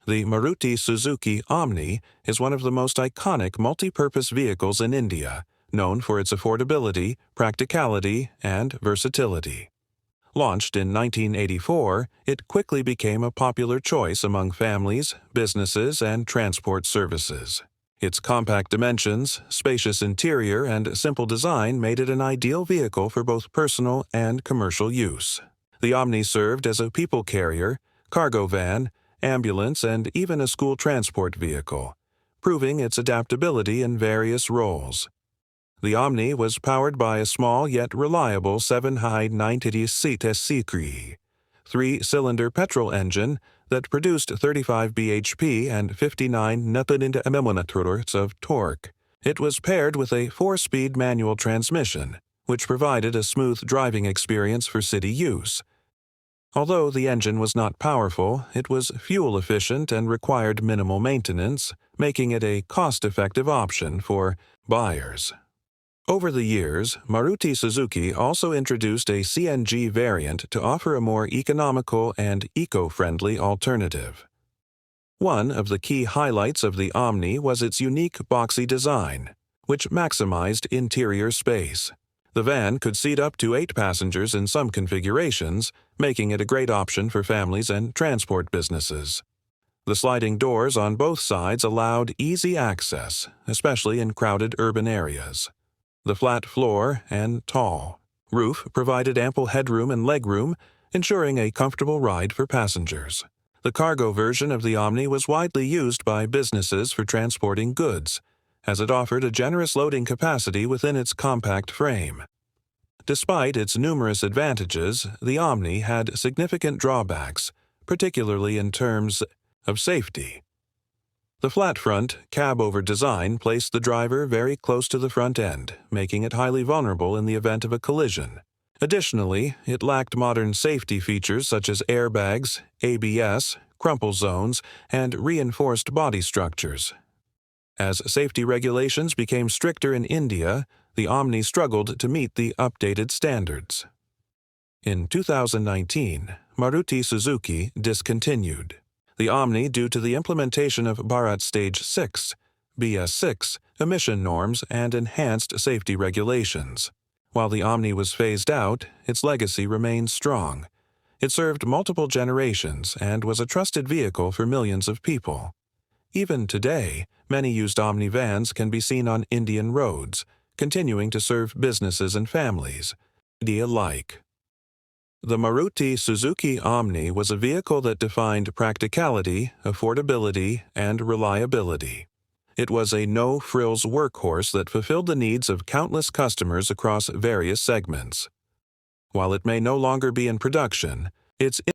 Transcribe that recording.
The Maruti Suzuki Omni is one of the most iconic multi-purpose vehicles in India, known for its affordability, practicality, and versatility. Launched in 1984, it quickly became a popular choice among families, businesses, and transport services. Its compact dimensions, spacious interior, and simple design made it an ideal vehicle for both personal and commercial use. The Omni served as a people carrier, cargo van, ambulance, and even a school transport vehicle, proving its adaptability in various roles. The Omni was powered by a small yet reliable 790 cc, three-cylinder petrol engine that produced 35 bhp and 59 Nm of torque. It was paired with a 4-speed manual transmission, which provided a smooth driving experience for city use. Although the engine was not powerful, it was fuel-efficient and required minimal maintenance, making it a cost-effective option for buyers. Over the years, Maruti Suzuki also introduced a CNG variant to offer a more economical and eco-friendly alternative. One of the key highlights of the Omni was its unique boxy design, which maximized interior space. The van could seat up to 8 passengers in some configurations, making it a great option for families and transport businesses. The sliding doors on both sides allowed easy access, especially in crowded urban areas. The flat floor and tall roof provided ample headroom and legroom, ensuring a comfortable ride for passengers. The cargo version of the Omni was widely used by businesses for transporting goods, as it offered a generous loading capacity within its compact frame. Despite its numerous advantages, the Omni had significant drawbacks, particularly in terms of safety. The flat-front, cab-over design placed the driver very close to the front end, making it highly vulnerable in the event of a collision. Additionally, it lacked modern safety features such as airbags, ABS, crumple zones, and reinforced body structures. As safety regulations became stricter in India, the Omni struggled to meet the updated standards. In 2019, Maruti Suzuki discontinued the Omni due to the implementation of Bharat Stage 6, BS6, emission norms and enhanced safety regulations. While the Omni was phased out, its legacy remained strong. It served multiple generations and was a trusted vehicle for millions of people. Even today, many used Omni vans can be seen on Indian roads, continuing to serve businesses and families, alike. The Maruti Suzuki Omni was a vehicle that defined practicality, affordability, and reliability. It was a no-frills workhorse that fulfilled the needs of countless customers across various segments. While it may no longer be in production, its